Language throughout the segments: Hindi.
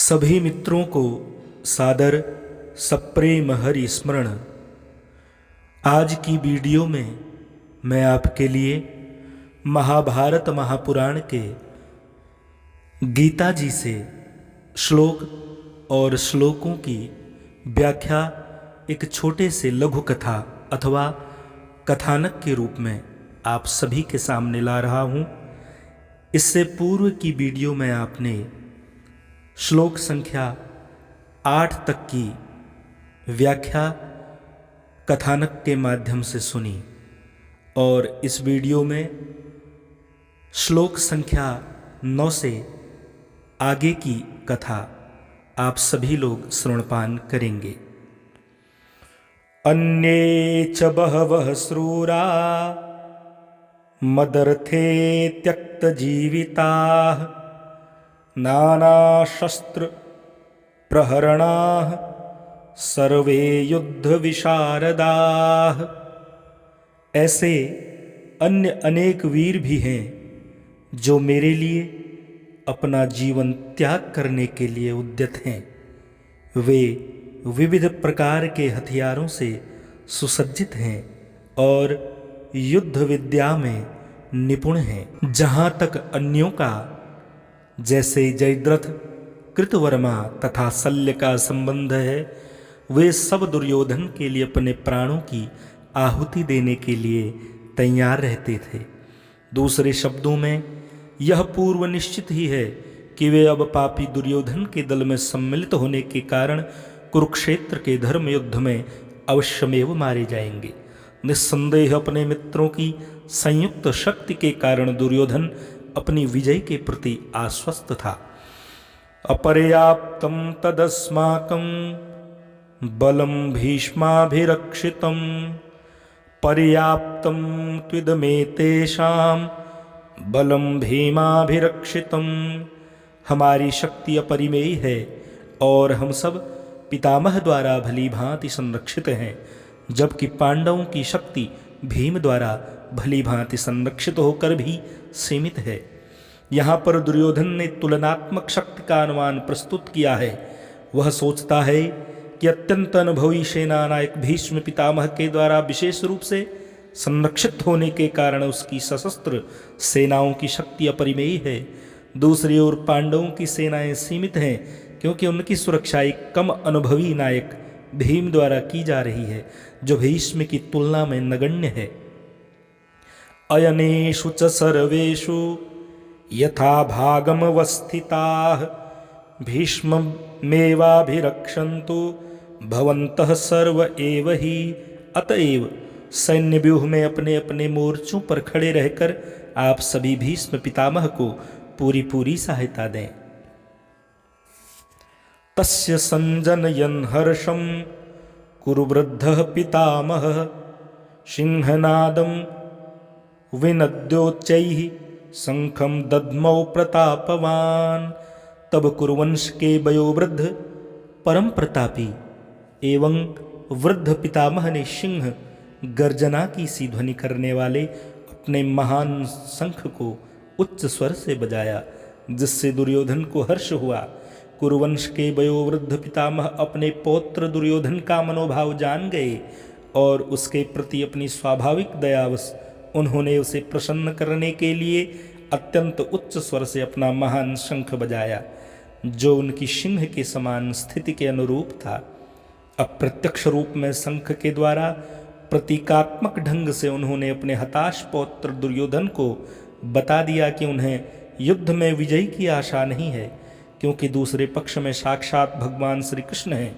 सभी मित्रों को सादर सप्रेम हरि स्मरण। आज की वीडियो में मैं आपके लिए महाभारत महापुराण के गीता जी से श्लोक और श्लोकों की व्याख्या एक छोटे से लघु कथा अथवा कथानक के रूप में आप सभी के सामने ला रहा हूँ। इससे पूर्व की वीडियो में आपने श्लोक संख्या 8 तक की व्याख्या कथानक के माध्यम से सुनी और इस वीडियो में श्लोक संख्या 9 से आगे की कथा आप सभी लोग श्रवणपान करेंगे। अन्ये च बहवः श्रूरा मदर्थे त्यक्त जीविताः नानाशस्त्र प्रहरणाः सर्वे युद्ध विशारदाः। ऐसे अन्य अनेक वीर भी हैं जो मेरे लिए अपना जीवन त्याग करने के लिए उद्यत हैं। वे विविध प्रकार के हथियारों से सुसज्जित हैं और युद्ध विद्या में निपुण हैं। जहाँ तक अन्यों का जैसे जयद्रथ, कृतवर्मा तथा शल्य का संबंध है, वे सब दुर्योधन के लिए अपने प्राणों की आहुति देने के लिए तैयार रहते थे। दूसरे शब्दों में यह पूर्व निश्चित ही है कि वे अब पापी दुर्योधन के दल में सम्मिलित होने के कारण कुरुक्षेत्र के धर्म युद्ध में अवश्यमेव मारे जाएंगे। निस्संदेह अपने मित्रों की संयुक्त शक्ति के कारण दुर्योधन अपनी विजय के प्रति आश्वस्त था। अपर्याप्तं तदस्माकं बलं भीष्माभिरक्षितं पर्याप्तं त्विदमेतेषां बलं भीमाभिरक्षितं। हमारी शक्ति अपरिमेय है और हम सब पितामह द्वारा भली भांति संरक्षित हैं, जबकि पांडवों की शक्ति भीम द्वारा भली भांति संरक्षित होकर भी सीमित है। यहाँ पर दुर्योधन ने तुलनात्मक शक्ति का अनुमान प्रस्तुत किया है। वह सोचता है कि अत्यंत अनुभवी सेना नायक भीष्म पितामह के द्वारा विशेष रूप से संरक्षित होने के कारण उसकी सशस्त्र सेनाओं की शक्ति अपरिमेय है। दूसरी ओर पांडवों की सेनाएं सीमित हैं, क्योंकि उनकी सुरक्षा एक कम अनुभवी नायक भीम द्वारा की जा रही है, जो भीष्म की तुलना में नगण्य है। अयनेषु च सर्वेषु यथा भागमवस्थिताः भीष्ममेवाभिरक्षन्तु भवन्तः सर्व एव हि। अतएव सैन्य व्यूह में अपने अपने मोर्चों पर खड़े रहकर आप सभी भीष्म पितामह को पूरी सहायता दें। तस्य संजनयन् हर्षं कुरु वृद्धः पितामहः सिंहनादं विनद्योच्चैः शंखं दद्मौ प्रतापवान। तब कुरुवंश के वयोवृद्ध परम प्रतापी एवं वृद्ध पितामह ने सिंह गर्जना की सी ध्वनि करने वाले अपने महान शंख को उच्च स्वर से बजाया, जिससे दुर्योधन को हर्ष हुआ। कुरुवंश के वयोवृद्ध पितामह अपने पौत्र दुर्योधन का मनोभाव जान गए और उसके प्रति अपनी स्वाभाविक दयावश उन्होंने उसे प्रसन्न करने के लिए अत्यंत उच्च स्वर से अपना महान शंख बजाया, जो उनकी सिंह के समान स्थिति के अनुरूप था। अप्रत्यक्ष रूप में शंख के द्वारा प्रतीकात्मक ढंग से उन्होंने अपने हताश पौत्र दुर्योधन को बता दिया कि उन्हें युद्ध में विजय की आशा नहीं है, क्योंकि दूसरे पक्ष में साक्षात भगवान श्री कृष्ण हैं।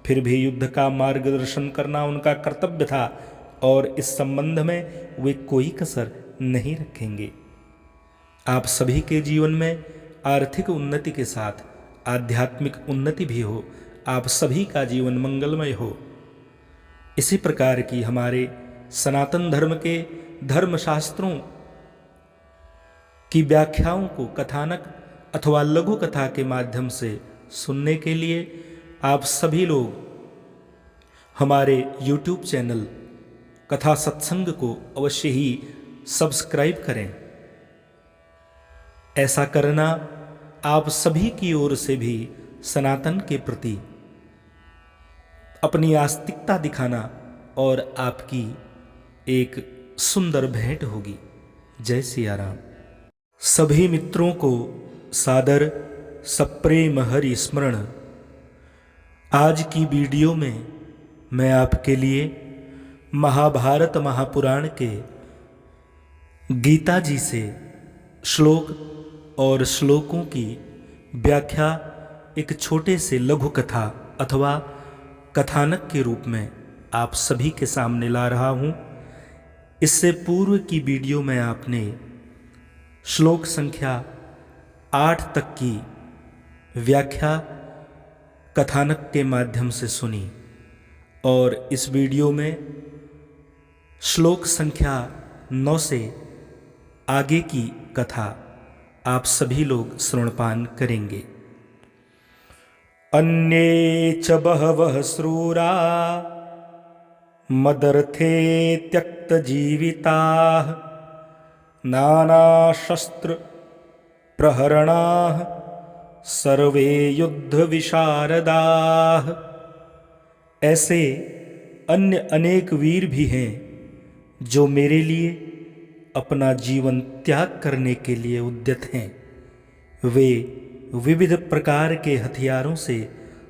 फिर भी युद्ध का मार्गदर्शन करना उनका कर्तव्य था और इस संबंध में वे कोई कसर नहीं रखेंगे। आप सभी के जीवन में आर्थिक उन्नति के साथ आध्यात्मिक उन्नति भी हो, आप सभी का जीवन मंगलमय हो। इसी प्रकार की हमारे सनातन धर्म के धर्मशास्त्रों की व्याख्याओं को कथानक अथवा लघु कथा के माध्यम से सुनने के लिए आप सभी लोग हमारे YouTube चैनल कथा सत्संग को अवश्य ही सब्सक्राइब करें। ऐसा करना आप सभी की ओर से भी सनातन के प्रति अपनी आस्तिकता दिखाना और आपकी एक सुंदर भेंट होगी। जय सिया राम। सभी मित्रों को सादर सप्रेम हरि स्मरण। आज की वीडियो में मैं आपके लिए महाभारत महापुराण के गीता जी से श्लोक और श्लोकों की व्याख्या एक छोटे से लघु कथा अथवा कथानक के रूप में आप सभी के सामने ला रहा हूँ। इससे पूर्व की वीडियो में आपने श्लोक संख्या 8 तक की व्याख्या कथानक के माध्यम से सुनी और इस वीडियो में श्लोक संख्या 9 से आगे की कथा आप सभी लोग श्रवणपान करेंगे। अन्ये च बहवः श्रूरा मदर्थे त्यक्तजीविताः नानाशस्त्र प्रहरणाः सर्वे युद्ध विशारदाः। ऐसे अन्य अनेक वीर भी हैं जो मेरे लिए अपना जीवन त्याग करने के लिए उद्यत हैं। वे विविध प्रकार के हथियारों से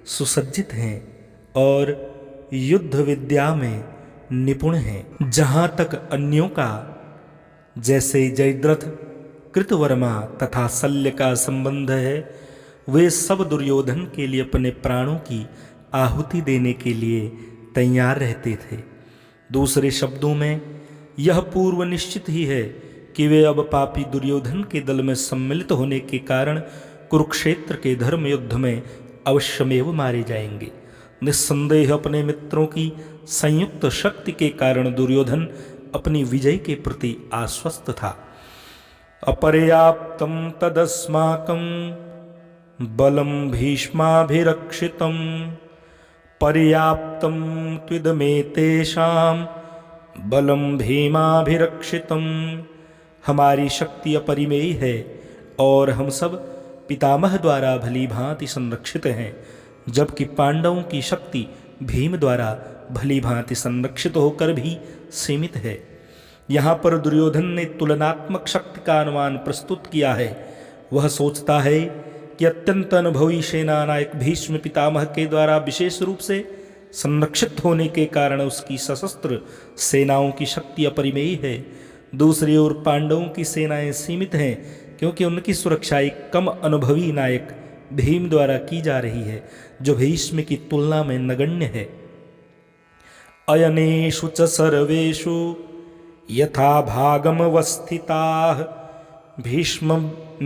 सुसज्जित हैं और युद्ध विद्या में निपुण हैं। जहाँ तक अन्यों का, जैसे जयद्रथ, कृतवर्मा तथा शल्य का संबंध है, वे सब दुर्योधन के लिए अपने प्राणों की आहुति देने के लिए तैयार रहते थे। दूसरे शब्दों में यह पूर्व निश्चित ही है कि वे अब पापी दुर्योधन के दल में सम्मिलित होने के कारण कुरुक्षेत्र के धर्म युद्ध में अवश्यमेव मारे जाएंगे। निस्संदेह अपने मित्रों की संयुक्त शक्ति के कारण दुर्योधन अपनी विजय के प्रति आश्वस्त था। अपर्याप्तम तदस्माकं बलम भीष्माभिरक्षितम पर्याप्तम त्विदमेतेषां बलम भीमाभिरक्षितम। हमारी शक्ति अपरिमेय है और हम सब पितामह द्वारा भली भांति संरक्षित हैं, जबकि पांडवों की शक्ति भीम द्वारा भली भांति संरक्षित होकर भी सीमित है। यहाँ पर दुर्योधन ने तुलनात्मक शक्ति का अनुमान प्रस्तुत किया है। वह सोचता है कि अत्यंत अनुभवी सेना नायक भीष्म पितामह के द्वारा विशेष रूप से संरक्षित होने के कारण उसकी सशस्त्र सेनाओं की शक्ति अपरिमेय है। दूसरी ओर पांडवों की सेनाएं सीमित हैं, क्योंकि उनकी सुरक्षा एक कम अनुभवी नायक भीम द्वारा की जा रही है, जो भीष्म की तुलना में नगण्य है। अयनेषु च सर्वेषु यथा भागमवस्थिताः भीष्ममेवाभिरक्षन्तु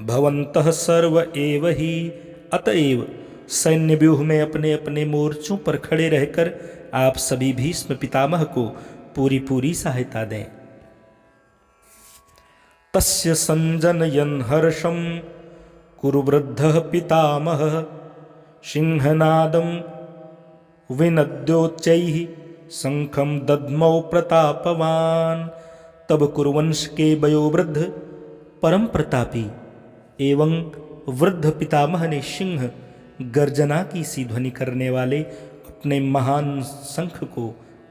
भवन्तः सर्व एव ही। अतएव सैन्य व्यूह में अपने अपने मोर्चों पर खड़े रहकर आप सभी भीष्म पितामह को पूरी सहायता दें। तस्य संजनयन् हर्षं कुरु वृद्धः पितामहः सिंहनादं विनद्योच्चैः शंखं दद्मौ प्रतापवान्। तब कुरुवंश के वयोवृद्ध परम प्रतापी एवं वृद्ध पितामह ने सिंह गर्जना की सी ध्वनि करने वाले अपने महान शंख को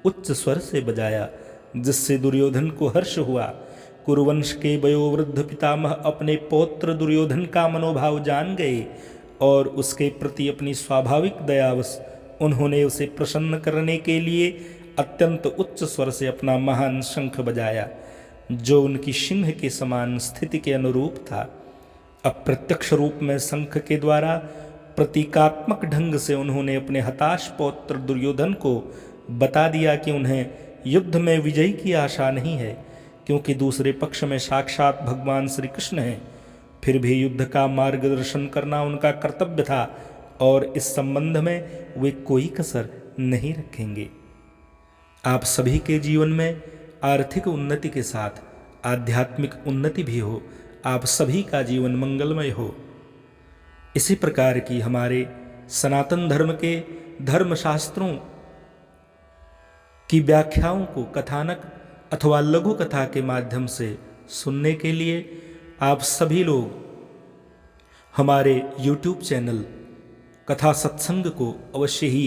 उच्च स्वर से बजाया, जिससे दुर्योधन को हर्ष हुआ। कुरुवंश के वयोवृद्ध पितामह अपने पौत्र दुर्योधन का मनोभाव जान गए और उसके प्रति अपनी स्वाभाविक दयावश उन्होंने उसे प्रसन्न करने के लिए अत्यंत उच्च स्वर से अपना महान शंख बजाया, जो उनकी सिंह के समान स्थिति के अनुरूप था। अप्रत्यक्ष रूप में शंख के द्वारा प्रतीकात्मक ढंग से उन्होंने अपने हताश पौत्र दुर्योधन को बता दिया कि उन्हें युद्ध में विजय की आशा नहीं है, क्योंकि दूसरे पक्ष में साक्षात भगवान श्री कृष्ण हैं। फिर भी युद्ध का मार्गदर्शन करना उनका कर्तव्य था और इस संबंध में वे कोई कसर नहीं रखेंगे। आप सभी के जीवन में आर्थिक उन्नति के साथ आध्यात्मिक उन्नति भी हो, आप सभी का जीवन मंगलमय हो। इसी प्रकार की हमारे सनातन धर्म के धर्मशास्त्रों की व्याख्याओं को कथानक अथवा लघु कथा के माध्यम से सुनने के लिए आप सभी लोग हमारे YouTube चैनल कथा सत्संग को अवश्य ही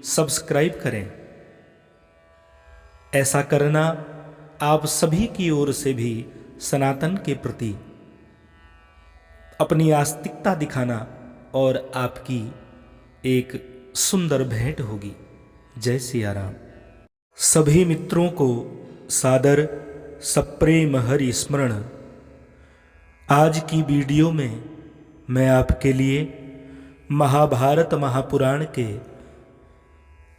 सब्सक्राइब करें। ऐसा करना आप सभी की ओर से भी सनातन के प्रति अपनी आस्तिकता दिखाना और आपकी एक सुंदर भेंट होगी। जय सिया राम। सभी मित्रों को सादर सप्रेम हरि स्मरण। आज की वीडियो में मैं आपके लिए महाभारत महापुराण के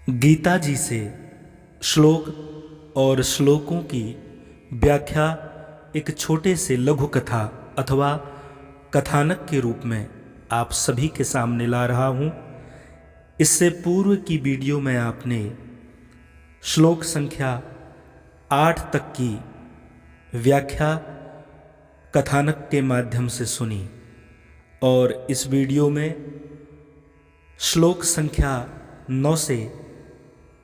गीता जी से श्लोक और श्लोकों की व्याख्या एक छोटे से लघु कथा अथवा कथानक के रूप में आप सभी के सामने ला रहा हूं। इससे पूर्व की वीडियो में आपने श्लोक संख्या 8 तक की व्याख्या कथानक के माध्यम से सुनी और इस वीडियो में श्लोक संख्या 9 से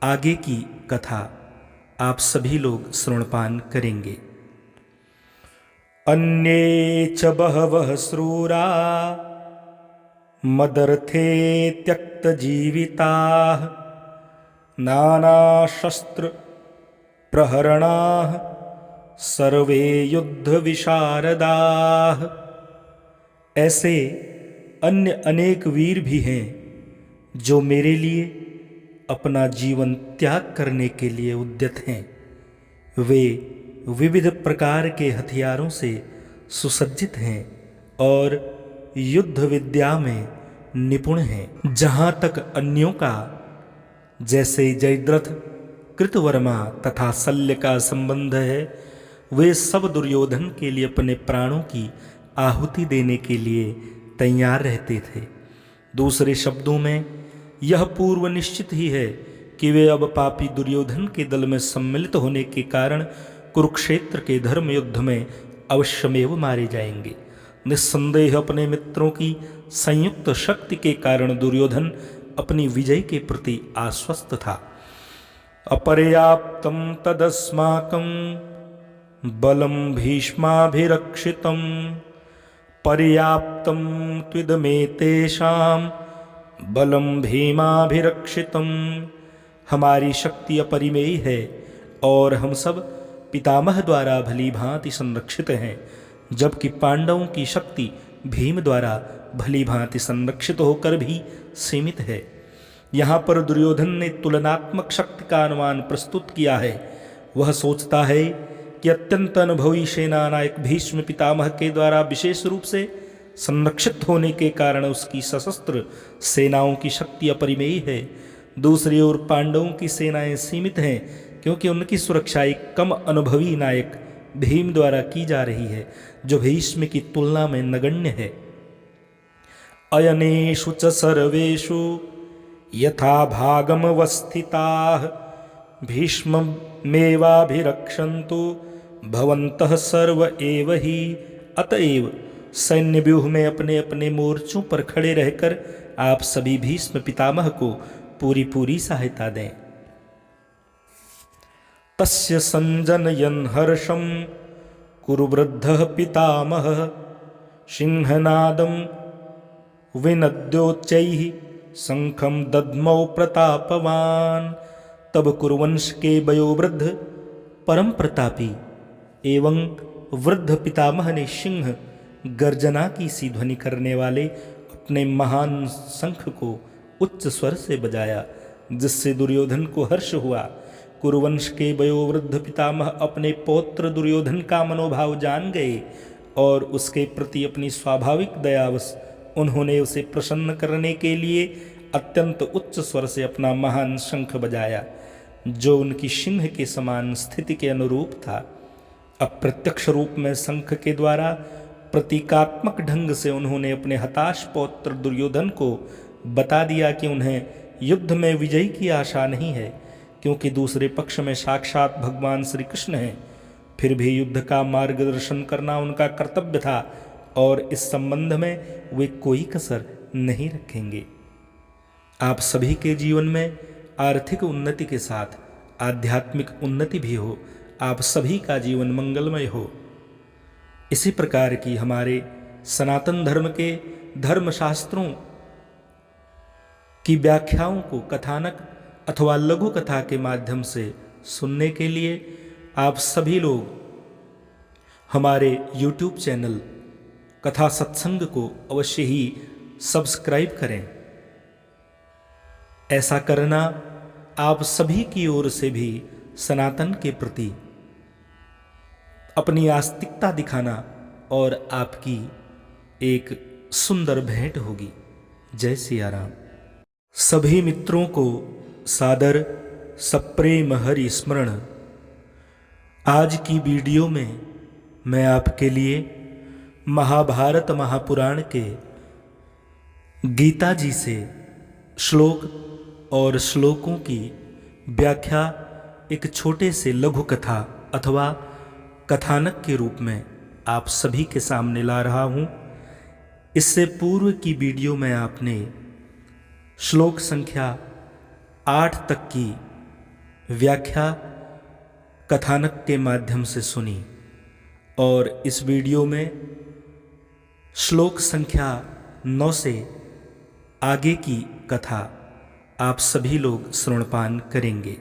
आगे की कथा आप सभी लोग श्रवणपान करेंगे। अन्ये च बहवः श्रूरा मदर्थे त्यक्तजीविताः नानाशस्त्र प्रहरणाः सर्वे युद्ध विशारदाः। ऐसे अन्य अनेक वीर भी हैं जो मेरे लिए अपना जीवन त्याग करने के लिए उद्यत हैं। वे विविध प्रकार के हथियारों से सुसज्जित हैं और युद्ध विद्या में निपुण हैं। जहाँ तक अन्यों का जैसे जयद्रथ, कृतवर्मा तथा शल्य का संबंध है, वे सब दुर्योधन के लिए अपने प्राणों की आहुति देने के लिए तैयार रहते थे। दूसरे शब्दों में यह पूर्व निश्चित ही है कि वे अब पापी दुर्योधन के दल में सम्मिलित होने के कारण कुरुक्षेत्र के धर्म युद्ध में अवश्यमेव मारे जाएंगे। निस्संदेह अपने मित्रों की संयुक्त शक्ति के कारण दुर्योधन अपनी विजय के प्रति आश्वस्त था। अपर्याप्तं तदस्माकं बलं भीष्माभिरक्षितं पर्याप्तं त्विदमेतेषां बलं भीमाभिरक्षितं। हमारी शक्ति अपरिमेय है और हम सब पितामह द्वारा भली भांति संरक्षित हैं, जबकि पांडवों की शक्ति भीम द्वारा भली भांति संरक्षित होकर भी सीमित है। यहाँ पर दुर्योधन ने तुलनात्मक शक्ति का अनुमान प्रस्तुत किया है। वह सोचता है कि अत्यंत अनुभवी सेना नायक भीष्म पितामह के द्वारा विशेष रूप से संरक्षित होने के कारण उसकी सशस्त्र सेनाओं की शक्ति अपरिमेय है। दूसरी ओर पांडवों की सेनाएं सीमित हैं, क्योंकि उनकी सुरक्षा एक कम अनुभवी नायक भीम द्वारा की जा रही है, जो भीष्म की तुलना में नगण्य है। अयनेषु च सर्वेषु यथा भागमवस्थिताः भीष्ममेवाभिरक्षन्तु भवन्तः सर्व एव हि। अतएव सैन्य व्यूह में अपने अपने मोर्चों पर खड़े रहकर आप सभी भीष्म पितामह को पूरी सहायता दें। तस्य संजनयन् हर्षं कुरु वृद्धः पितामहः सिंहनादं विनद्योच्चैः शंखं दद्मौ प्रतापवान्। तब कुरुवंश के वयोवृद्ध परम प्रतापी एवं वृद्ध पितामह ने सिंह गर्जना की सी ध्वनि करने वाले अपने महान शंख को उच्च स्वर से बजाया, जिससे दुर्योधन को हर्ष हुआ। कुरुवंश के वयोवृद्ध पितामह अपने पौत्र दुर्योधन का मनोभाव जान गए और उसके प्रति अपनी स्वाभाविक दयावश उन्होंने उसे प्रसन्न करने के लिए अत्यंत उच्च स्वर से अपना महान शंख बजाया, जो उनकी सिंह के समान स्थिति के अनुरूप था। अप्रत्यक्ष रूप में शंख के द्वारा प्रतीकात्मक ढंग से उन्होंने अपने हताश पौत्र दुर्योधन को बता दिया कि उन्हें युद्ध में विजय की आशा नहीं है, क्योंकि दूसरे पक्ष में साक्षात भगवान श्री कृष्ण हैं। फिर भी युद्ध का मार्गदर्शन करना उनका कर्तव्य था और इस संबंध में वे कोई कसर नहीं रखेंगे। आप सभी के जीवन में आर्थिक उन्नति के साथ आध्यात्मिक उन्नति भी हो, आप सभी का जीवन मंगलमय हो। इसी प्रकार की हमारे सनातन धर्म के धर्मशास्त्रों की व्याख्याओं को कथानक अथवा लघु कथा के माध्यम से सुनने के लिए आप सभी लोग हमारे YouTube चैनल कथा सत्संग को अवश्य ही सब्सक्राइब करें। ऐसा करना आप सभी की ओर से भी सनातन के प्रति अपनी आस्तिकता दिखाना और आपकी एक सुंदर भेंट होगी। जय सिया राम। सभी मित्रों को सादर सप्रेम हरि स्मरण। आज की वीडियो में मैं आपके लिए महाभारत महापुराण के गीता जी से श्लोक और श्लोकों की व्याख्या एक छोटे से लघु कथा अथवा कथानक के रूप में आप सभी के सामने ला रहा हूं। इससे पूर्व की वीडियो में आपने श्लोक संख्या 8 तक की व्याख्या कथानक के माध्यम से सुनी और इस वीडियो में श्लोक संख्या 9 से आगे की कथा आप सभी लोग श्रवणपान करेंगे।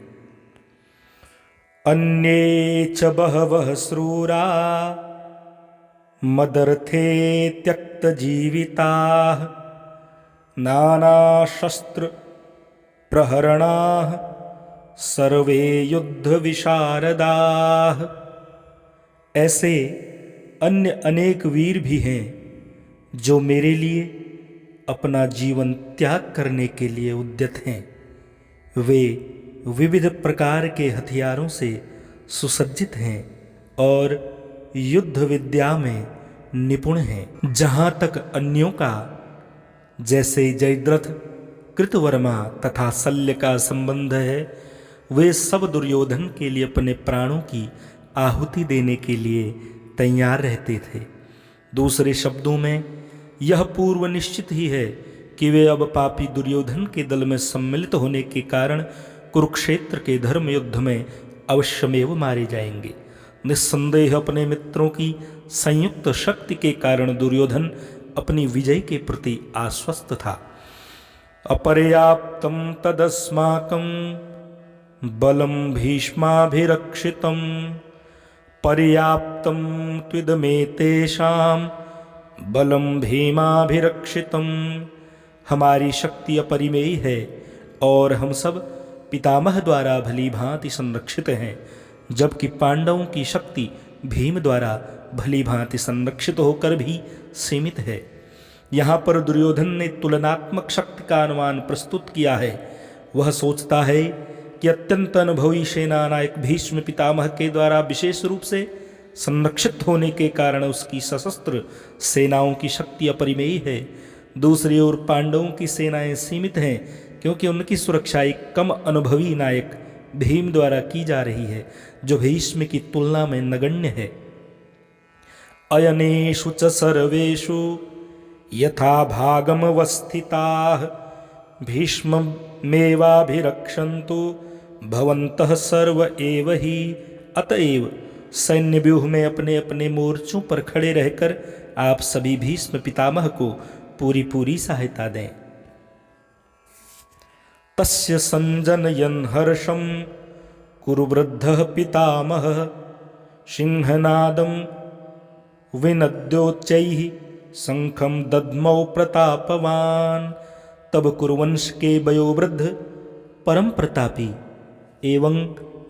अन्ये च बहवः श्रूरा मदर्थे त्यक्तजीविताः नानाशस्त्र प्रहरणाः सर्वे युद्ध विशारदाः। ऐसे अन्य अनेक वीर भी हैं जो मेरे लिए अपना जीवन त्याग करने के लिए उद्यत हैं। वे विविध प्रकार के हथियारों से सुसज्जित हैं और युद्ध विद्या में निपुण हैं। जहाँ तक अन्यों का जैसे जयद्रथ, कृतवर्मा तथा शल्य का संबंध है, वे सब दुर्योधन के लिए अपने प्राणों की आहुति देने के लिए तैयार रहते थे। दूसरे शब्दों में यह पूर्व निश्चित ही है कि वे अब पापी दुर्योधन के दल में सम्मिलित होने के कारण कुरुक्षेत्र के धर्म युद्ध में अवश्यमेव मारे जाएंगे। निस्संदेह अपने मित्रों की संयुक्त शक्ति के कारण दुर्योधन अपनी विजय के प्रति आश्वस्त था। अपर्याप्तं तदस्माकं बलं भीष्माभिरक्षितं पर्याप्तं त्विदमेतेषां बलं भीमाभिरक्षितं। हमारी शक्ति अपरिमेय है और हम सब पितामह द्वारा भली भांति संरक्षित हैं, जबकि पांडवों की शक्ति भीम द्वारा भली भांति संरक्षित होकर भी सीमित है। यहाँ पर दुर्योधन ने तुलनात्मक शक्ति का अनुमान प्रस्तुत किया है। वह सोचता है कि अत्यंत अनुभवी सेना नायक भीष्म पितामह के द्वारा विशेष रूप से संरक्षित होने के कारण उसकी सशस्त्र सेनाओं की शक्ति अपरिमेय है। दूसरी ओर पांडवों की सेनाएं सीमित हैं, क्योंकि उनकी सुरक्षा एक कम अनुभवी नायक भीम द्वारा की जा रही है, जो भीष्म की तुलना में नगण्य है। अयनेषु च सर्वेषु यथा भागमवस्थिताः भीष्ममेवाभिरक्षन्तु भवन्तः सर्व एव ही। अतएव सैन्य व्यूह में अपने अपने मोर्चों पर खड़े रहकर आप सभी भीष्म पितामह को पूरी सहायता दें। तस्य संजनयन् हर्षं कुरु वृद्धः पितामहः सिंहनादं विनद्योच्चैः शंखं दद्मौ प्रतापवान्। तब कुरुवंश के वयोवृद्ध परम प्रतापी एवं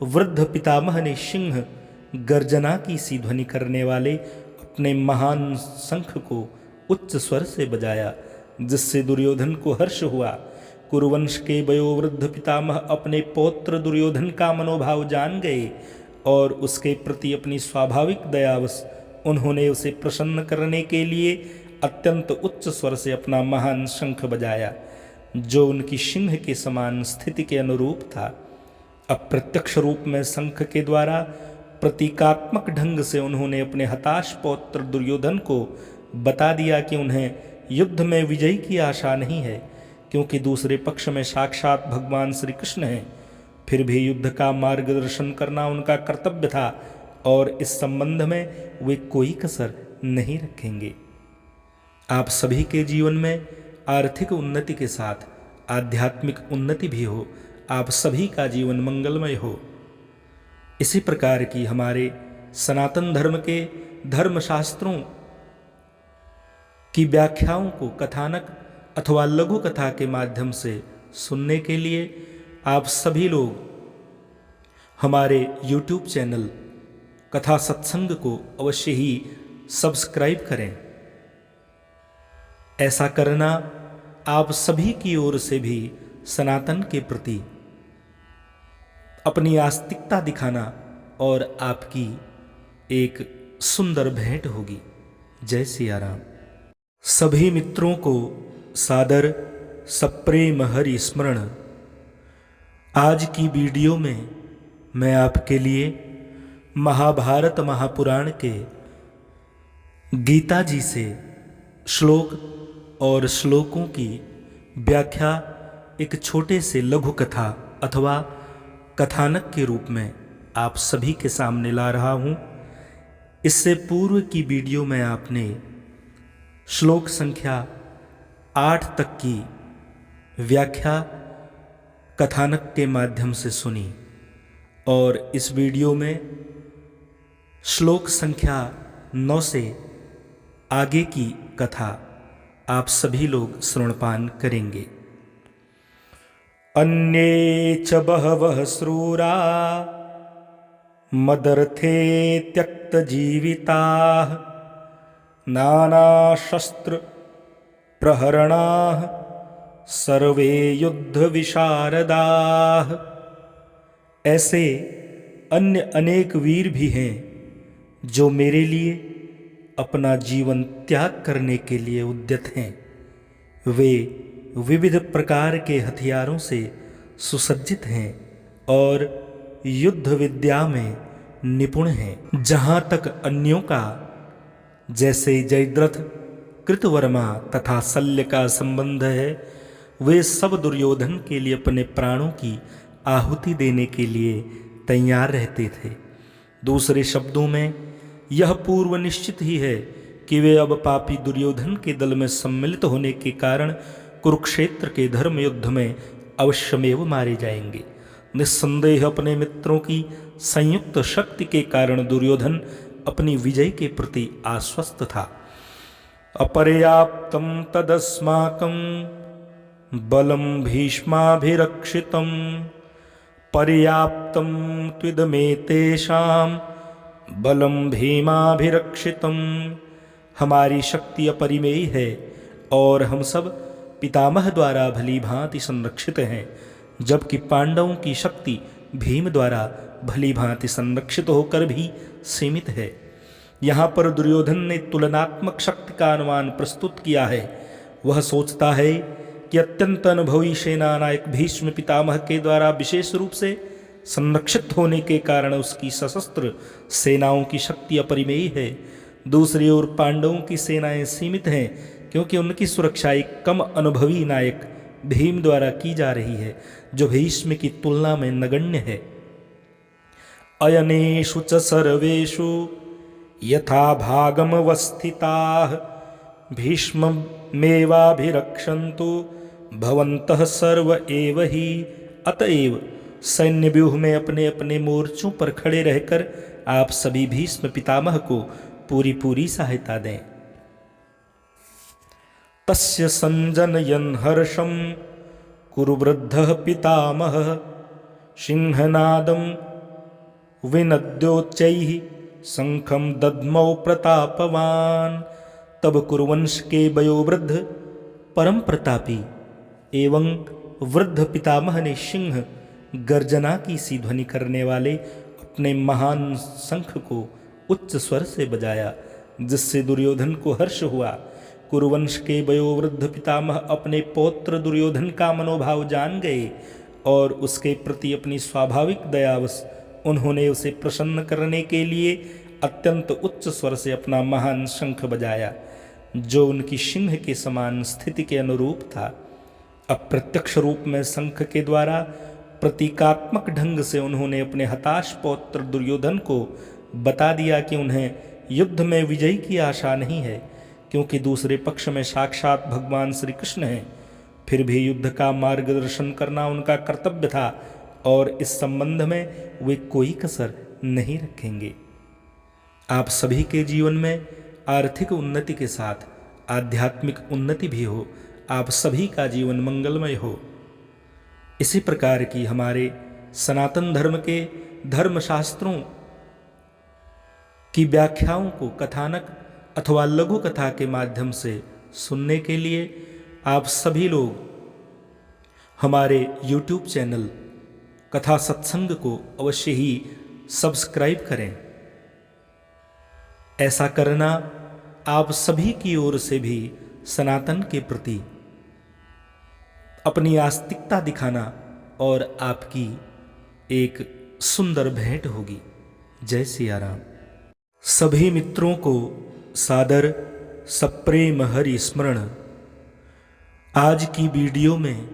वृद्ध पितामह ने सिंह गर्जना की सी ध्वनि करने वाले अपने महान शंख को उच्च स्वर से बजाया, जिससे दुर्योधन को हर्ष हुआ। कुरुवंश के वयोवृद्ध पितामह अपने पौत्र दुर्योधन का मनोभाव जान गए और उसके प्रति अपनी स्वाभाविक दयावश उन्होंने उसे प्रसन्न करने के लिए अत्यंत उच्च स्वर से अपना महान शंख बजाया, जो उनकी सिंह के समान स्थिति के अनुरूप था। अप्रत्यक्ष रूप में शंख के द्वारा प्रतीकात्मक ढंग से उन्होंने अपने हताश पौत्र दुर्योधन को बता दिया कि उन्हें युद्ध में विजय की आशा नहीं है, क्योंकि दूसरे पक्ष में साक्षात भगवान श्री कृष्ण हैं। फिर भी युद्ध का मार्गदर्शन करना उनका कर्तव्य था और इस संबंध में वे कोई कसर नहीं रखेंगे। आप सभी के जीवन में आर्थिक उन्नति के साथ आध्यात्मिक उन्नति भी हो, आप सभी का जीवन मंगलमय हो। इसी प्रकार की हमारे सनातन धर्म के धर्मशास्त्रों की व्याख्याओं को कथानक अथवा लघु कथा के माध्यम से सुनने के लिए आप सभी लोग हमारे YouTube चैनल कथा सत्संग को अवश्य ही सब्सक्राइब करें। ऐसा करना आप सभी की ओर से भी सनातन के प्रति अपनी आस्तिकता दिखाना और आपकी एक सुंदर भेंट होगी। जय सिया राम। सभी मित्रों को सादर सप्रेम हरि स्मरण। आज की वीडियो में मैं आपके लिए महाभारत महापुराण के गीता जी से श्लोक और श्लोकों की व्याख्या एक छोटे से लघु कथा अथवा कथानक के रूप में आप सभी के सामने ला रहा हूँ। इससे पूर्व की वीडियो में आपने श्लोक संख्या 8 तक की व्याख्या कथानक के माध्यम से सुनी और इस वीडियो में श्लोक संख्या 9 से आगे की कथा आप सभी लोग श्रवणपान करेंगे। अन्ये च बहवः श्रूरा मदर्थे त्यक्तजीविताः नानाशस्त्र प्रहरणाः सर्वे युद्ध विशारदाः। ऐसे अन्य अनेक वीर भी हैं जो मेरे लिए अपना जीवन त्याग करने के लिए उद्यत हैं। वे विविध प्रकार के हथियारों से सुसज्जित हैं और युद्ध विद्या में निपुण हैं। जहाँ तक अन्यों का, जैसे जयद्रथ, कृतवर्मा तथा शल्य का संबंध है, वे सब दुर्योधन के लिए अपने प्राणों की आहुति देने के लिए तैयार रहते थे। दूसरे शब्दों में यह पूर्व निश्चित ही है कि वे अब पापी दुर्योधन के दल में सम्मिलित होने के कारण कुरुक्षेत्र के धर्म युद्ध में अवश्यमेव मारे जाएंगे। निस्संदेह अपने मित्रों की संयुक्त शक्ति के कारण दुर्योधन अपनी विजय के प्रति आश्वस्त था। अपर्याप्तं तदस्माकं बलं भीष्माभिरक्षितं पर्याप्तं त्विदमेतेषां बलं भीमाभिरक्षितं। हमारी शक्ति अपरिमेय है और हम सब पितामह द्वारा भली भांति संरक्षित हैं, जबकि पांडवों की शक्ति भीम द्वारा भली भांति संरक्षित होकर भी सीमित है। यहाँ पर दुर्योधन ने तुलनात्मक शक्ति का अनुमान प्रस्तुत किया है। वह सोचता है कि अत्यंत अनुभवी सेना नायक भीष्म पितामह के द्वारा विशेष रूप से संरक्षित होने के कारण उसकी सशस्त्र सेनाओं की शक्ति अपरिमेय है। दूसरी ओर पांडवों की सेनाएं सीमित हैं, क्योंकि उनकी सुरक्षा एक कम अनुभवी नायक भीम द्वारा की जा रही है, जो भीष्म की तुलना में नगण्य है। अयनेषु च सर्वेषु यथा भागमवस्थिताः भीष्ममेवाभिरक्षन्तु भवन्तः सर्व एव ही। अतएव सैन्य व्यूह में अपने अपने मोर्चों पर खड़े रहकर आप सभी भीष्म पितामह को पूरी सहायता दें। तस्य संजनयन् हर्षं कुरु वृद्धः पितामहः सिंहनादं विनद्योच्चैः शंखं दद्मौ प्रतापवान। तब कुरुवंश के वयोवृद्ध परम प्रतापी एवं वृद्ध पितामह ने सिंह गर्जना की सी ध्वनि करने वाले अपने महान शंख को उच्च स्वर से बजाया, जिससे दुर्योधन को हर्ष हुआ। कुरुवंश के वयोवृद्ध पितामह अपने पौत्र दुर्योधन का मनोभाव जान गए और उसके प्रति अपनी स्वाभाविक दयावश उन्होंने उसे प्रसन्न करने के लिए अत्यंत उच्च स्वर से अपना महान शंख बजाया, जो उनकी सिंह के समान स्थिति के अनुरूप था। अप्रत्यक्ष रूप में शंख के द्वारा प्रतीकात्मक ढंग से उन्होंने अपने हताश पौत्र दुर्योधन को बता दिया कि उन्हें युद्ध में विजय की आशा नहीं है, क्योंकि दूसरे पक्ष में साक्षात भगवान श्री कृष्ण हैं। फिर भी युद्ध का मार्गदर्शन करना उनका कर्तव्य था और इस संबंध में वे कोई कसर नहीं रखेंगे। आप सभी के जीवन में आर्थिक उन्नति के साथ आध्यात्मिक उन्नति भी हो, आप सभी का जीवन मंगलमय हो। इसी प्रकार की हमारे सनातन धर्म के धर्मशास्त्रों की व्याख्याओं को कथानक अथवा लघु कथा के माध्यम से सुनने के लिए आप सभी लोग हमारे YouTube चैनल कथा सत्संग को अवश्य ही सब्सक्राइब करें। ऐसा करना आप सभी की ओर से भी सनातन के प्रति अपनी आस्तिकता दिखाना और आपकी एक सुंदर भेंट होगी। जय सिया राम। सभी मित्रों को सादर सप्रेम हरि स्मरण। आज की वीडियो में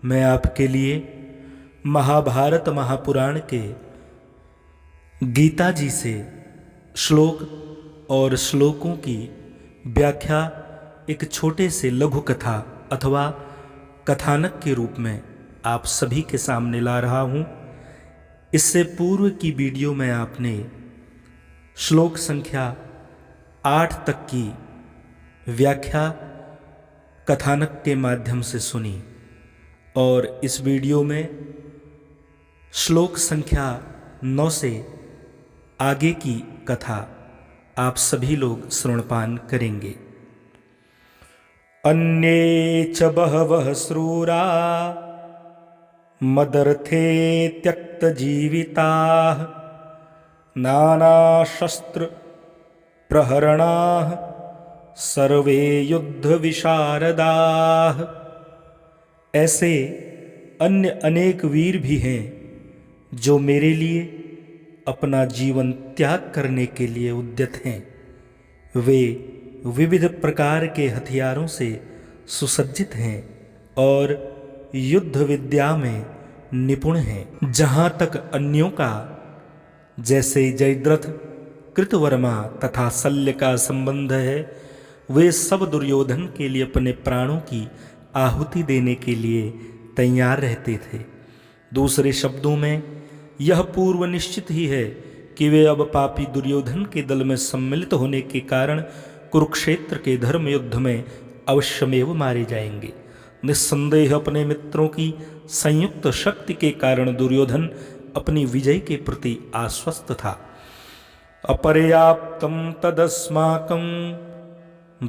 मैं आपके लिए महाभारत महापुराण के गीता जी से श्लोक और श्लोकों की व्याख्या एक छोटे से लघु कथा अथवा कथानक के रूप में आप सभी के सामने ला रहा हूँ। इससे पूर्व की वीडियो में आपने श्लोक संख्या 8 तक की व्याख्या कथानक के माध्यम से सुनी और इस वीडियो में श्लोक संख्या 9 से आगे की कथा आप सभी लोग श्रवणपान करेंगे। अन्ये च बहवः श्रूरा मदर्थे त्यक्तजीविताः नानाशस्त्र प्रहरणाः सर्वे युद्ध विशारदाः। ऐसे अन्य अनेक वीर भी हैं जो मेरे लिए अपना जीवन त्याग करने के लिए उद्यत हैं। वे विविध प्रकार के हथियारों से सुसज्जित हैं और युद्ध विद्या में निपुण हैं। जहाँ तक अन्यों का जैसे जयद्रथ, कृतवर्मा तथा शल्य का संबंध है, वे सब दुर्योधन के लिए अपने प्राणों की आहुति देने के लिए तैयार रहते थे। दूसरे शब्दों में यह पूर्व निश्चित ही है कि वे अब पापी दुर्योधन के दल में सम्मिलित होने के कारण कुरुक्षेत्र के धर्म युद्ध में अवश्यमेव मारे जाएंगे। निस्संदेह अपने मित्रों की संयुक्त शक्ति के कारण दुर्योधन अपनी विजय के प्रति आश्वस्त था। अपर्याप्तं तदस्माकं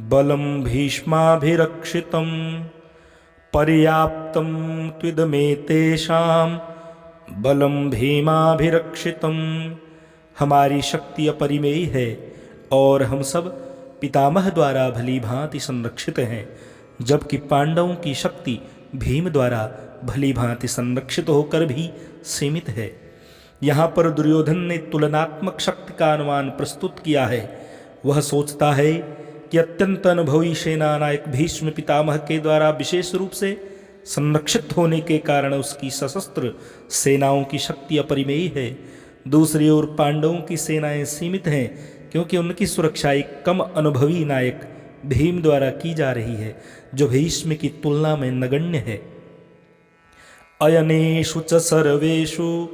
बलं भीष्माभिरक्षितं पर्याप्तं त्विदमेतेषां बलं भीमाभिरक्षितं। हमारी शक्ति अपरिमेय है और हम सब पितामह द्वारा भली भांति संरक्षित हैं, जबकि पांडवों की शक्ति भीम द्वारा भली भांति संरक्षित होकर भी सीमित है। यहाँ पर दुर्योधन ने तुलनात्मक शक्ति का अनुमान प्रस्तुत किया है। वह सोचता है कि अत्यंत अनुभवी सेना नायक भीष्म पितामह के द्वारा विशेष रूप से संरक्षित होने के कारण उसकी सशस्त्र सेनाओं की शक्ति अपरिमेय है। दूसरी ओर पांडवों की सेनाएं सीमित हैं, क्योंकि उनकी सुरक्षा एक कम अनुभवी नायक भीम द्वारा की जा रही है, जो भीष्म की तुलना में नगण्य है। अयनेषु च सर्वेषु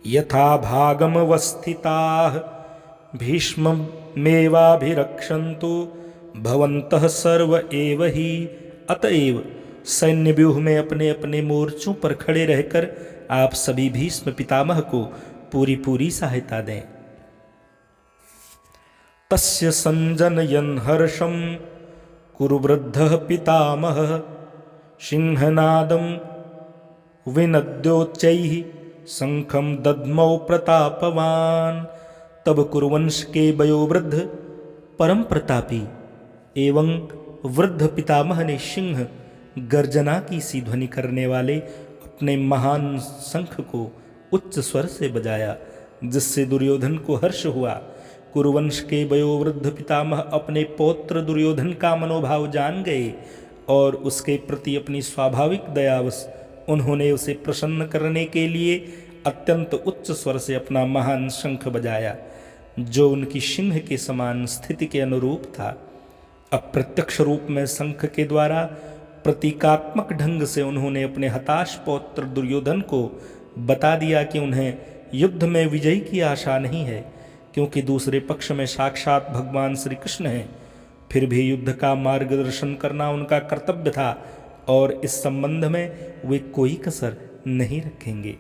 यथा भागमवस्थिताः भीष्ममेवाभिरक्षन्तु भवन्तः सर्व एव हि। अतएव सैन्य व्यूह में अपने अपने मोर्चों पर खड़े रहकर आप सभी भीष्म पितामह को पूरी सहायता दें। तस्य संजनयन् हर्षं कुरु वृद्धः पितामहः सिंहनादं विनद्योच्चैः शंखं दद्मौ प्रतापवान। तब कुरुवंश के वयोवृद्ध परम प्रतापी एवं वृद्ध पितामह ने सिंह गर्जना की सी ध्वनि करने वाले अपने महान शंख को उच्च स्वर से बजाया, जिससे दुर्योधन को हर्ष हुआ। कुरुवंश के वयोवृद्ध पितामह अपने पौत्र दुर्योधन का मनोभाव जान गए और उसके प्रति अपनी स्वाभाविक दयावश उन्होंने उसे प्रसन्न करने के लिए अत्यंत उच्च स्वर से अपना महान शंख बजाया, जो उनकी सिंह के समान स्थिति के अनुरूप था। अप्रत्यक्ष रूप में शंख के द्वारा प्रतीकात्मक ढंग से उन्होंने अपने हताश पौत्र दुर्योधन को बता दिया कि उन्हें युद्ध में विजय की आशा नहीं है, क्योंकि दूसरे पक्ष में साक्षात भगवान श्री कृष्ण हैं। फिर भी युद्ध का मार्गदर्शन करना उनका कर्तव्य था और इस संबंध में वे कोई कसर नहीं रखेंगे।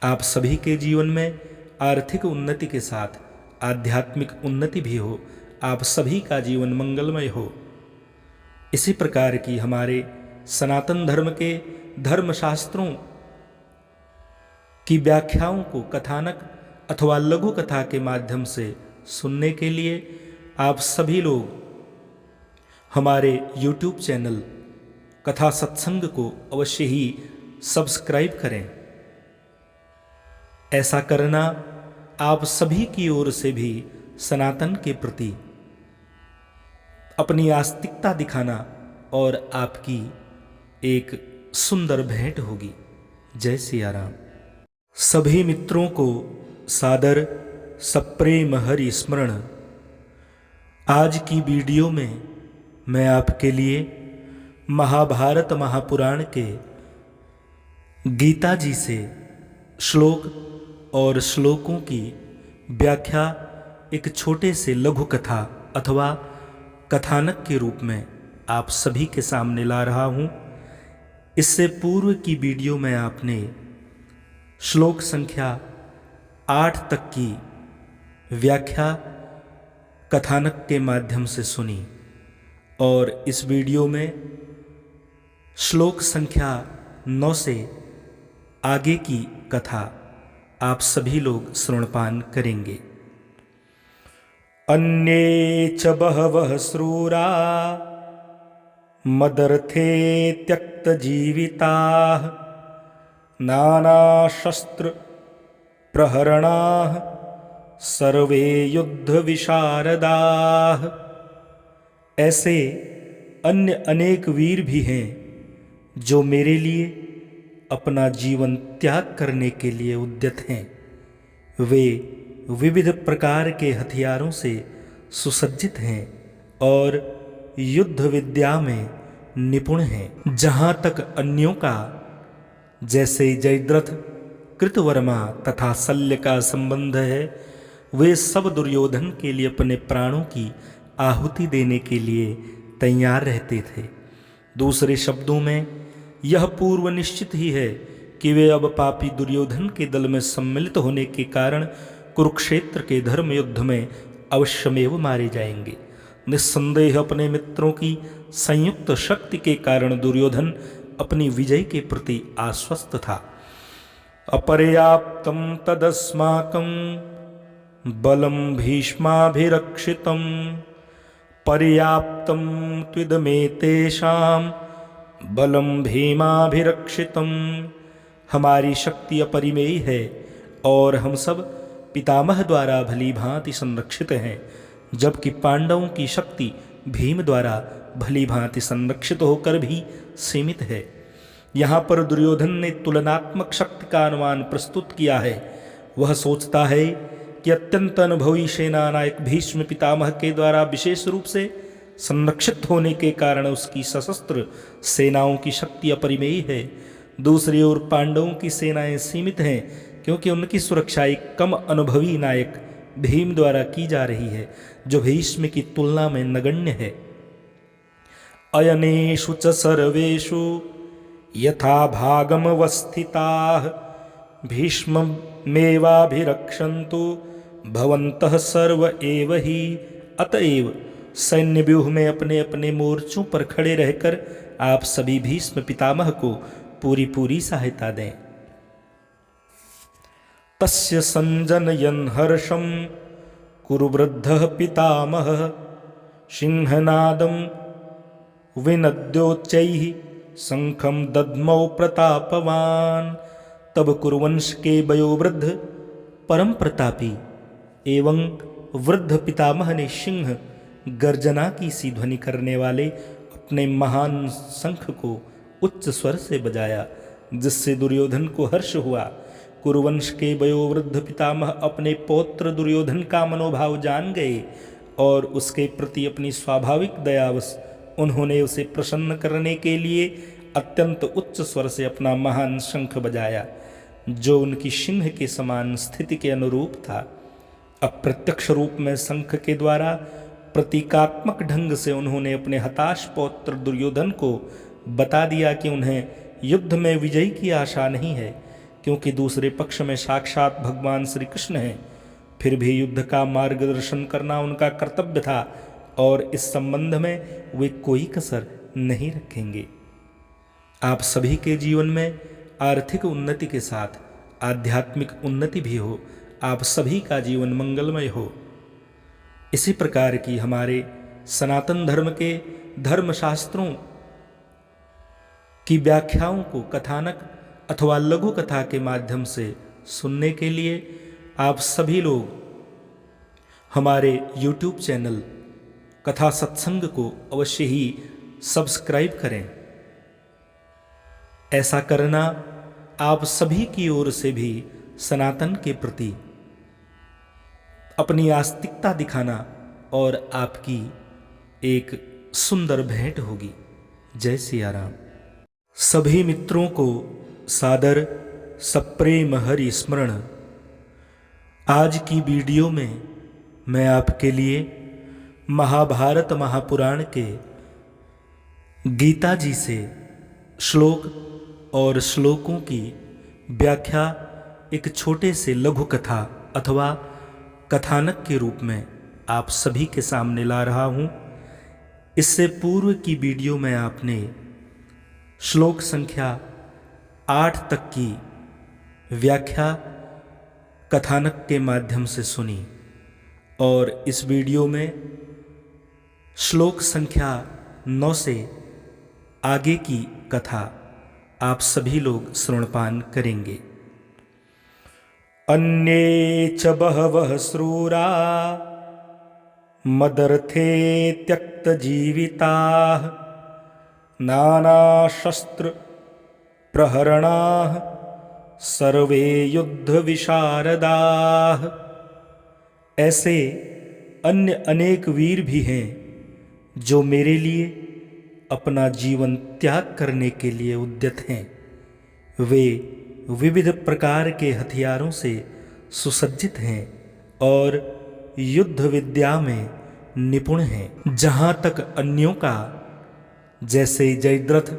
आप सभी के जीवन में आर्थिक उन्नति के साथ आध्यात्मिक उन्नति भी हो, आप सभी का जीवन मंगलमय हो। इसी प्रकार की हमारे सनातन धर्म के धर्मशास्त्रों की व्याख्याओं को कथानक अथवा लघु कथा के माध्यम से सुनने के लिए आप सभी लोग हमारे YouTube चैनल कथा सत्संग को अवश्य ही सब्सक्राइब करें। ऐसा करना आप सभी की ओर से भी सनातन के प्रति अपनी आस्तिकता दिखाना और आपकी एक सुंदर भेंट होगी। जय सिया राम। सभी मित्रों को सादर सप्रेम हरि स्मरण। आज की वीडियो में मैं आपके लिए महाभारत महापुराण के गीता जी से श्लोक और श्लोकों की व्याख्या एक छोटे से लघु कथा अथवा कथानक के रूप में आप सभी के सामने ला रहा हूं। इससे पूर्व की वीडियो में आपने श्लोक संख्या 8 तक की व्याख्या कथानक के माध्यम से सुनी और इस वीडियो में श्लोक संख्या 9 से आगे की कथा आप सभी लोग श्रवणपान करेंगे। अन्ये च बहवः श्रूरा मदर्थे त्यक्तजीविताः नानाशस्त्र प्रहरणाः सर्वे युद्ध विशारदाः। ऐसे अन्य अनेक वीर भी हैं जो मेरे लिए अपना जीवन त्याग करने के लिए उद्यत हैं। वे विविध प्रकार के हथियारों से सुसज्जित हैं और युद्ध विद्या में निपुण हैं। जहाँ तक अन्यों का, जैसे जयद्रथ, कृतवर्मा तथा शल्य का संबंध है, वे सब दुर्योधन के लिए अपने प्राणों की आहुति देने के लिए तैयार रहते थे। दूसरे शब्दों में यह पूर्व निश्चित ही है कि वे अब पापी दुर्योधन के दल में सम्मिलित होने के कारण कुरुक्षेत्र के धर्म युद्ध में अवश्यमेव मारे जाएंगे। निस्संदेह अपने मित्रों की संयुक्त शक्ति के कारण दुर्योधन अपनी विजय के प्रति आश्वस्त था। अपर्याप्तं तदस्माकं बलं भीष्माभिरक्षितं पर्याप्तं त्विदमेतेषां बलं भीमाभिरक्षितं। हमारी शक्ति अपरिमेय है और हम सब पितामह द्वारा भली भांति संरक्षित हैं, जबकि पांडवों की शक्ति भीम द्वारा भली भांति संरक्षित होकर भी सीमित है। यहाँ पर दुर्योधन ने तुलनात्मक शक्ति का अनुमान प्रस्तुत किया है। वह सोचता है कि अत्यंत अनुभवी सेना नायक भीष्म पितामह के द्वारा विशेष रूप से संरक्षित होने के कारण उसकी सशस्त्र सेनाओं की शक्ति अपरिमेय है। दूसरी ओर पांडवों की सेनाएं सीमित हैं, क्योंकि उनकी सुरक्षा एक कम अनुभवी नायक भीम द्वारा की जा रही है, जो भीष्म की तुलना में नगण्य है। अयनेषु च सर्वेषु यथा भागमवस्थिताः भीष्ममेवाभिरक्षन्तु भवन्तः सर्व एव हि। अतएव सैन्य व्यूह में अपने अपने मोर्चों पर खड़े रहकर आप सभी भीष्म पितामह को पूरी सहायता दें। तस्य संजनयन् हर्षं कुरु वृद्धः पितामहः सिंहनादं विनद्योच्चैः शंखं दद्मौ प्रतापवान्। तब कुरुवंश के वयोवृद्ध परम प्रतापी एवं वृद्ध पितामह ने सिंह गर्जना की सी ध्वनि करने वाले अपने महान शंख को उच्च स्वर से बजाया, जिससे दुर्योधन को हर्ष हुआ। कुरुवंश के वयोवृद्ध पितामह अपने पौत्र दुर्योधन का मनोभाव जान गए और उसके प्रति अपनी स्वाभाविक दयावश उन्होंने उसे प्रसन्न करने के लिए अत्यंत उच्च स्वर से अपना महान शंख बजाया, जो उनकी सिंह के समान स्थिति के अनुरूप था। अप्रत्यक्ष रूप में शंख के द्वारा प्रतीकात्मक ढंग से उन्होंने अपने हताश पौत्र दुर्योधन को बता दिया कि उन्हें युद्ध में विजय की आशा नहीं है, क्योंकि दूसरे पक्ष में साक्षात भगवान श्री कृष्ण हैं। फिर भी युद्ध का मार्गदर्शन करना उनका कर्तव्य था और इस संबंध में वे कोई कसर नहीं रखेंगे। आप सभी के जीवन में आर्थिक उन्नति के साथ आध्यात्मिक उन्नति भी हो, आप सभी का जीवन मंगलमय हो। इसी प्रकार की हमारे सनातन धर्म के धर्मशास्त्रों की व्याख्याओं को कथानक अथवा लघु कथा के माध्यम से सुनने के लिए आप सभी लोग हमारे YouTube चैनल कथा सत्संग को अवश्य ही सब्सक्राइब करें। ऐसा करना आप सभी की ओर से भी सनातन के प्रति अपनी आस्तिकता दिखाना और आपकी एक सुंदर भेंट होगी। जय सिया राम। सभी मित्रों को सादर सप्रेम हरि स्मरण। आज की वीडियो में मैं आपके लिए महाभारत महापुराण के गीता जी से श्लोक और श्लोकों की व्याख्या एक छोटे से लघु कथा अथवा कथानक के रूप में आप सभी के सामने ला रहा हूँ। इससे पूर्व की वीडियो में आपने श्लोक संख्या 8 तक की व्याख्या कथानक के माध्यम से सुनी और इस वीडियो में श्लोक संख्या 9 से आगे की कथा आप सभी लोग श्रवणपान करेंगे। अन्ये च बहवः श्रूरा मदर्थे त्यक्तजीविताः नानाशस्त्र प्रहरणाः सर्वे युद्ध विशारदाः। ऐसे अन्य अनेक वीर भी हैं जो मेरे लिए अपना जीवन त्याग करने के लिए उद्यत हैं। वे विविध प्रकार के हथियारों से सुसज्जित हैं और युद्ध विद्या में निपुण हैं। जहाँ तक अन्यों का, जैसे जयद्रथ,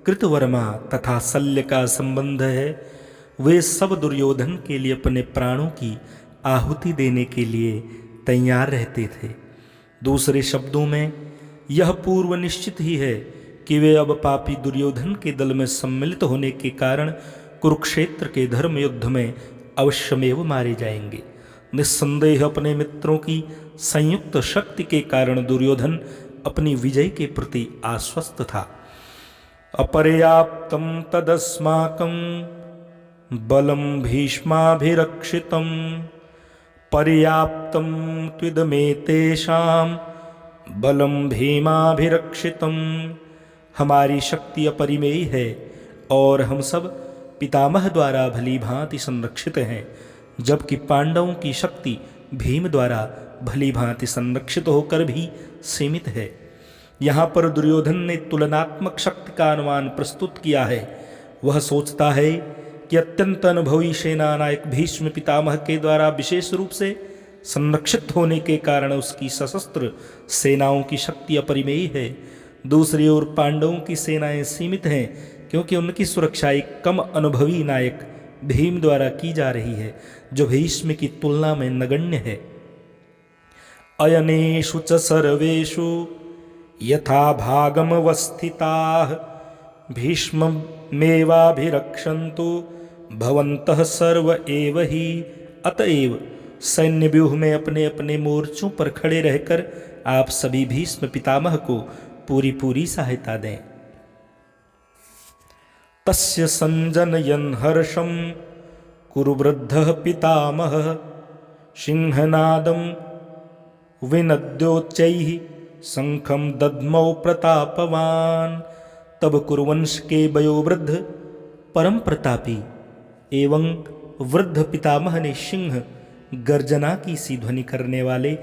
कृतवर्मा तथा शल्य का संबंध है, वे सब दुर्योधन के लिए अपने प्राणों की आहुति देने के लिए तैयार रहते थे। दूसरे शब्दों में यह पूर्व निश्चित ही है कि वे अब पापी दुर्योधन के दल में सम्मिलित होने के कारण कुरुक्षेत्र के धर्म युद्ध में अवश्यमेव मारे जाएंगे। निस्संदेह अपने मित्रों की संयुक्त शक्ति के कारण दुर्योधन अपनी विजय के प्रति आश्वस्त था। अपर्याप्तं तदस्माकं बलं भीष्माभिरक्षितं पर्याप्तं त्विदमेतेषां बलं भीमाभिरक्षितं। हमारी शक्ति अपरिमेय है और हम सब पितामह द्वारा भली भांति संरक्षित हैं, जबकि पांडवों की शक्ति भीम द्वारा भली भांति संरक्षित होकर भी सीमित है। यहाँ पर दुर्योधन ने तुलनात्मक शक्ति का अनुमान प्रस्तुत किया है। वह सोचता है कि अत्यंत अनुभवी सेना नायक भीष्म पितामह के द्वारा विशेष रूप से संरक्षित होने के कारण उसकी सशस्त्र सेनाओं की शक्ति अपरिमेय है। दूसरी ओर पांडवों की सेनाएं सीमित हैं, क्योंकि उनकी सुरक्षा एक कम अनुभवी नायक भीम द्वारा की जा रही है, जो भीष्म की तुलना में नगण्य है। अयनेषु च सर्वेषु यथा भागमवस्थिताः भीष्ममेवाभिरक्षन्तु भवन्तः सर्व एव हि। अतएव सैन्य व्यूह में अपने अपने मोर्चों पर खड़े रहकर आप सभी भीष्म पितामह को पूरी पूरी सहायता दें। तस्य संजनयन् हर्षं कुरु वृद्धः पितामहः सिंहनादं विनद्योच्चैः शंखं दद्मौ प्रतापवान्। तब कुरुवंश के वयोवृद्ध परम प्रतापी एवं वृद्ध पितामह ने सिंह गर्जना की सी ध्वनि करने वाले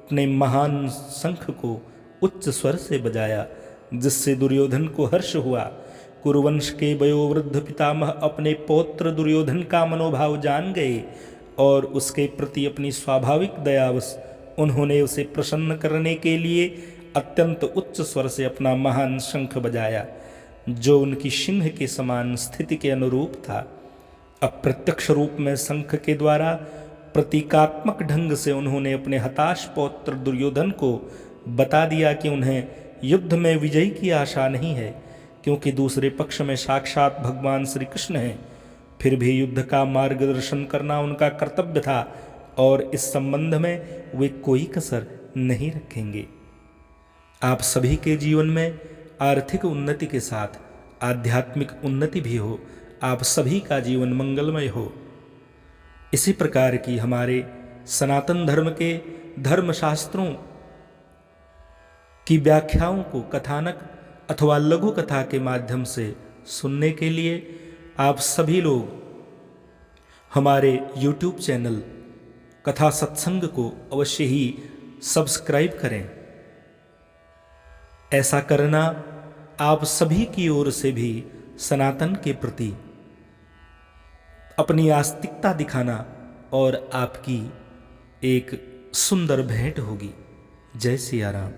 अपने महान शंख को उच्च स्वर से बजाया, जिससे दुर्योधन को हर्ष हुआ। कुरुवंश के वयोवृद्ध पितामह अपने पौत्र दुर्योधन का मनोभाव जान गए और उसके प्रति अपनी स्वाभाविक दयावश उन्होंने उसे प्रसन्न करने के लिए अत्यंत उच्च स्वर से अपना महान शंख बजाया, जो उनकी सिंह के समान स्थिति के अनुरूप था। अप्रत्यक्ष रूप में शंख के द्वारा प्रतीकात्मक ढंग से उन्होंने अपने हताश पौत्र दुर्योधन को बता दिया कि उन्हें युद्ध में विजय की आशा नहीं है, क्योंकि दूसरे पक्ष में साक्षात भगवान श्री कृष्ण हैं। फिर भी युद्ध का मार्गदर्शन करना उनका कर्तव्य था और इस संबंध में वे कोई कसर नहीं रखेंगे। आप सभी के जीवन में आर्थिक उन्नति के साथ आध्यात्मिक उन्नति भी हो, आप सभी का जीवन मंगलमय हो। इसी प्रकार की हमारे सनातन धर्म के धर्मशास्त्रों की व्याख्याओं को कथानक अथवा लघु कथा के माध्यम से सुनने के लिए आप सभी लोग हमारे YouTube चैनल कथा सत्संग को अवश्य ही सब्सक्राइब करें। ऐसा करना आप सभी की ओर से भी सनातन के प्रति अपनी आस्तिकता दिखाना और आपकी एक सुंदर भेंट होगी। जय सिया राम।